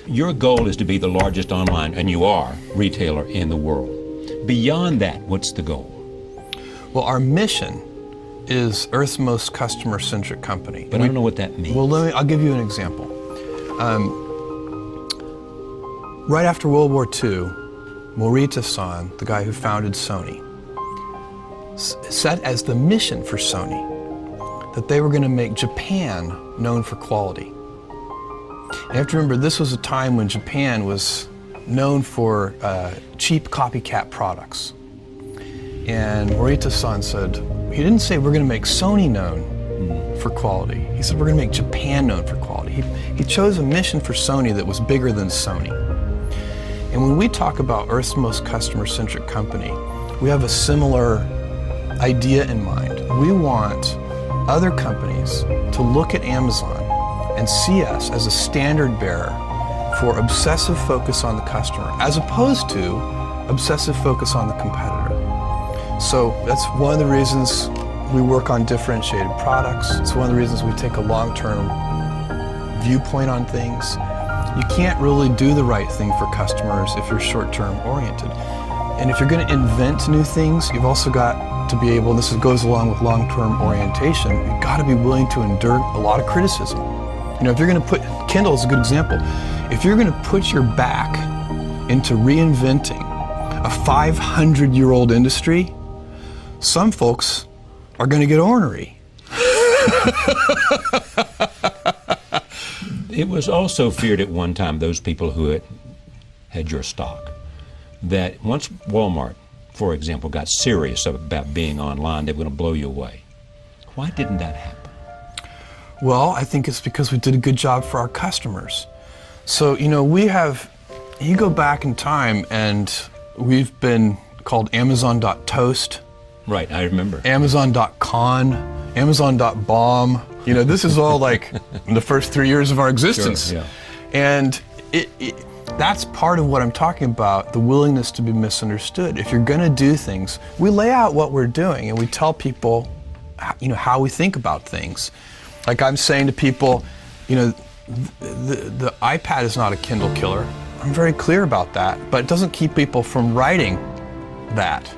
Your goal is to be the largest online, and you are, retailer in the world. Beyond that, what's the goal? Well, our mission is Earth's most customer-centric company. But I don't know what that means. Well, I'll give you an example. Right after World War II, Morita-san, the guy who founded Sony, set as the mission for Sony that they were going to make Japan known for quality. You have to remember, this was a time when Japan was known for cheap copycat products. And Morita-san said, he didn't say we're going to make Sony known for quality. He said we're going to make Japan known for quality. He chose a mission for Sony that was bigger than Sony. And when we talk about Earth's most customer-centric company, we have a similar idea in mind. We want other companies to look at Amazon and see us as a standard bearer for obsessive focus on the customer, as opposed to obsessive focus on the competitor. So that's one of the reasons we work on differentiated products. It's one of the reasons we take a long-term viewpoint on things. You can't really do the right thing for customers if you're short-term oriented. And if you're going to invent new things, you've also got to be able, and this goes along with long-term orientation, you've got to be willing to endure a lot of criticism. You know, if you're going to put, Kindle is a good example, if you're going to put your back into reinventing a 500-year-old industry, some folks are going to get ornery. It was also feared at one time, those people who had your stock, that once Walmart, for example, got serious about being online, they were going to blow you away. Why didn't that happen? Well, I think it's because we did a good job for our customers. So, you know, you go back in time and we've been called Amazon.toast. Right, I remember. Amazon.con, Amazon.bomb. You know, this is all like in the first 3 years of our existence. Sure, yeah. And that's part of what I'm talking about, the willingness to be misunderstood. If you're going to do things, we lay out what we're doing and we tell people, you know, how we think about things. Like I'm saying to people, you know, the iPad is not a Kindle killer. I'm very clear about that, but it doesn't keep people from writing that.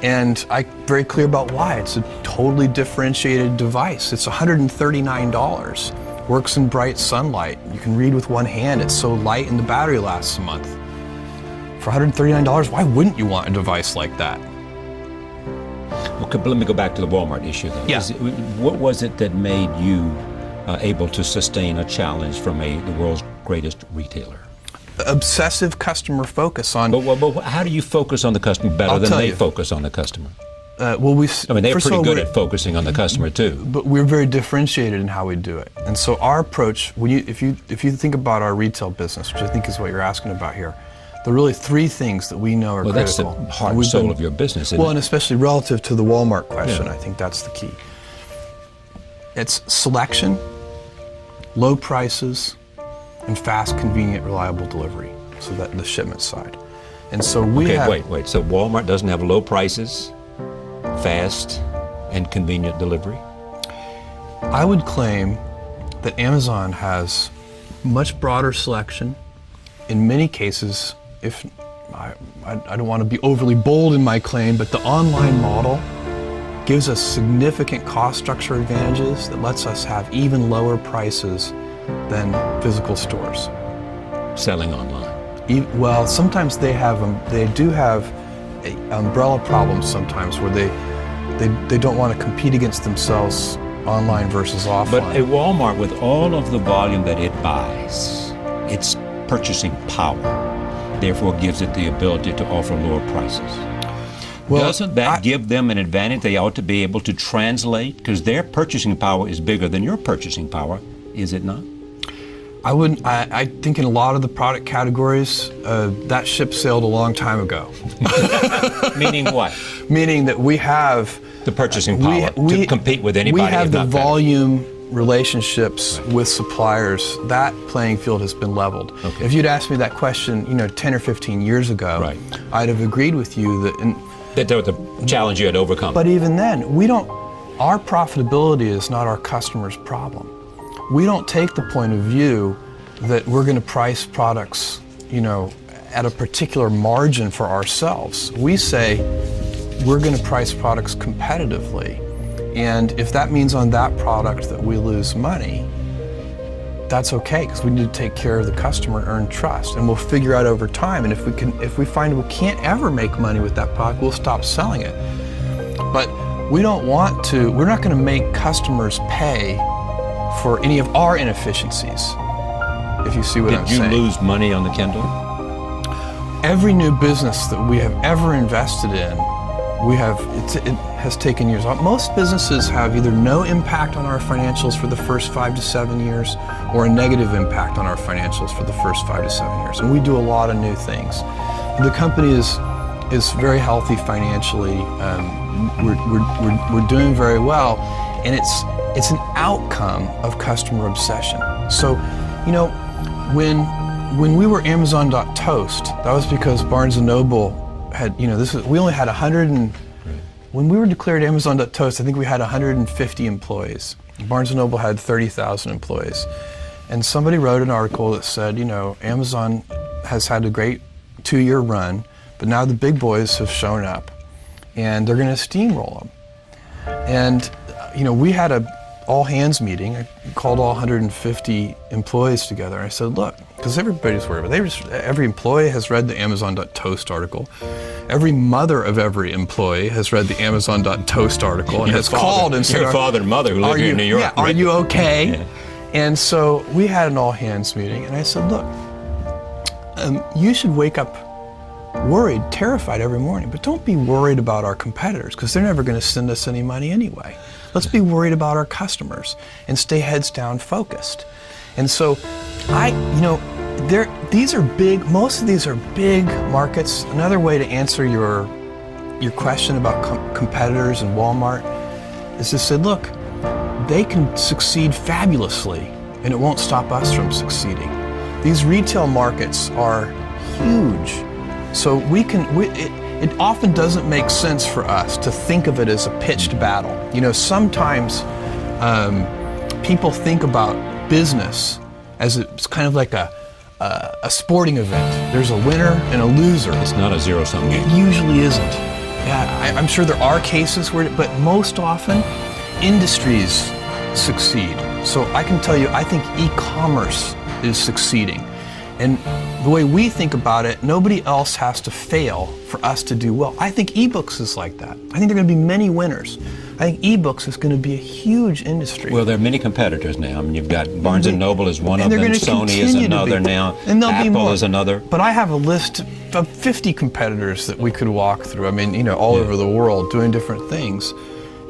And I'm very clear about why. It's a totally differentiated device. It's $139. Works in bright sunlight. You can read with one hand. It's so light and the battery lasts a month. For $139, why wouldn't you want a device like that? Well, let me go back to the Walmart issue, though. Yeah. What was it that made you able to sustain a challenge from the world's greatest retailer? Obsessive customer focus on... But how do you focus on the customer better than they focus on the customer? Well, I mean, they're pretty good at focusing on the customer, too. But we're very differentiated in how we do it. And so our approach, if you think about our retail business, which I think is what you're asking about here, there are really three things that we know are critical. Well, that's the heart and soul of your business, isn't it? Well, and especially relative to the Walmart question, I think that's the key. It's selection, low prices, and fast, convenient, reliable delivery. So that the shipment side. And so we have... Wait. So Walmart doesn't have low prices, fast, and convenient delivery? I would claim that Amazon has much broader selection. In many cases, if I don't want to be overly bold in my claim, but the online model gives us significant cost structure advantages that lets us have even lower prices than physical stores. Selling online? Well, sometimes they do have umbrella problems sometimes where they don't want to compete against themselves online versus offline. But at Walmart, with all of the volume that it buys, its purchasing power, therefore gives it the ability to offer lower prices. Well, doesn't that give them an advantage they ought to be able to translate? Because their purchasing power is bigger than your purchasing power, is it not? I think in a lot of the product categories, that ship sailed a long time ago. Meaning what? Meaning that we have the purchasing power to compete with anybody. We have the volume relationships with suppliers. That playing field has been leveled. Okay. If you'd asked me that question, 10 or 15 years ago, I'd have agreed with you that there was a challenge you had to overcome. But even then, our profitability is not our customer's problem. We don't take the point of view that we're going to price products, at a particular margin for ourselves. We say we're going to price products competitively, and if that means on that product that we lose money, that's okay, because we need to take care of the customer and earn trust, and we'll figure out over time. And if we find we can't ever make money with that product, we'll stop selling it. But we're not going to make customers pay for any of our inefficiencies, if you see what I'm saying. Did you lose money on the Kindle? Every new business that we have ever invested in, it has taken years. Most businesses have either no impact on our financials for the first 5 to 7 years, or a negative impact on our financials for the first 5 to 7 years. And we do a lot of new things. The company is very healthy financially. We're doing very well, and it's an outcome of customer obsession. So, when we were Amazon.toast, that was because Barnes & Noble had, we only had 100 when we were declared Amazon.toast, I think we had 150 employees. Barnes & Noble had 30,000 employees. And somebody wrote an article that said, Amazon has had a great 2-year run, but now the big boys have shown up, and they're going to steamroll them. And, we had a all-hands meeting. I called all 150 employees together. I said, look, because everybody's worried about it. Every employee has read the Amazon.toast article. Every mother of every employee has read the Amazon.toast article and has called and said, your father and mother who live here in New York. Yeah, are you okay? Yeah. And so we had an all-hands meeting, and I said, look, you should wake up worried, terrified every morning, but don't be worried about our competitors, because they're never going to send us any money anyway. Let's be worried about our customers and stay heads down focused. And so these are big, most of these are big markets. Another way to answer your question about competitors and Walmart is to say, look, they can succeed fabulously, and it won't stop us from succeeding. These retail markets are huge. So it often doesn't make sense for us to think of it as a pitched battle. Sometimes people think about business as it's kind of like a sporting event. There's a winner and a loser. It's not a zero-sum game. It usually isn't. Yeah, I'm sure there are cases where, but most often, industries succeed. So I can tell you, I think e-commerce is succeeding. And the way we think about it, nobody else has to fail for us to do well. I think ebooks is like that. I think there are going to be many winners. I think ebooks is going to be a huge industry. Well, there are many competitors now. I mean, you've got Barnes & Noble is one of them, Sony is another now, and Apple is another. But I have a list of 50 competitors that we could walk through. I mean, all over the world doing different things.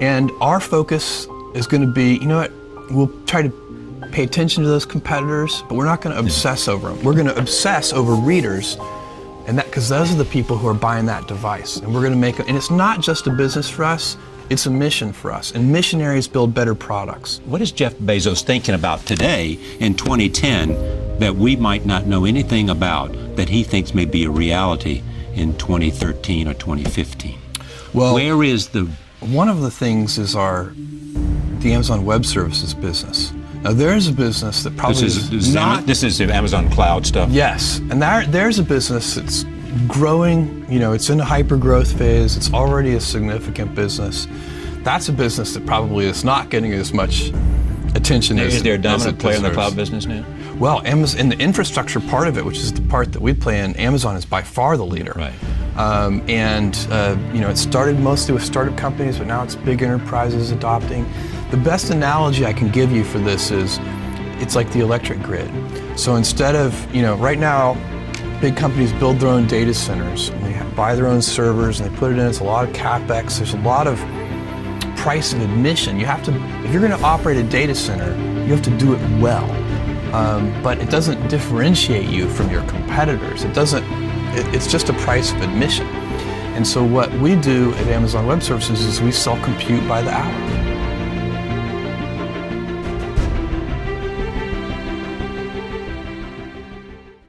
And our focus is going to be, we'll try to pay attention to those competitors, but we're not going to obsess over them. We're going to obsess over readers, and that because those are the people who are buying that device. And we're going to make it. And it's not just a business for us; it's a mission for us. And missionaries build better products. What is Jeff Bezos thinking about today in 2010 that we might not know anything about that he thinks may be a reality in 2013 or 2015? Well, where is the one of the things is the Amazon Web Services business. Now there's a business that probably this is Amazon Cloud stuff. Yes, and there's a business that's growing. It's in a hyper growth phase. It's already a significant business. That's a business that probably is not getting as much attention as it deserves. Is there a dominant player in the cloud business now? Well, Amazon, in the infrastructure part of it, which is the part that we play in, Amazon is by far the leader. Right. It started mostly with startup companies, but now it's big enterprises adopting. The best analogy I can give you for this is, it's like the electric grid. So instead of, right now, big companies build their own data centers, and they buy their own servers, and they put it in. It's a lot of CapEx. There's a lot of price of admission. You have to, if you're going to operate a data center, you have to do it well. But it doesn't differentiate you from your competitors. It's just a price of admission. And so what we do at Amazon Web Services is we sell compute by the hour.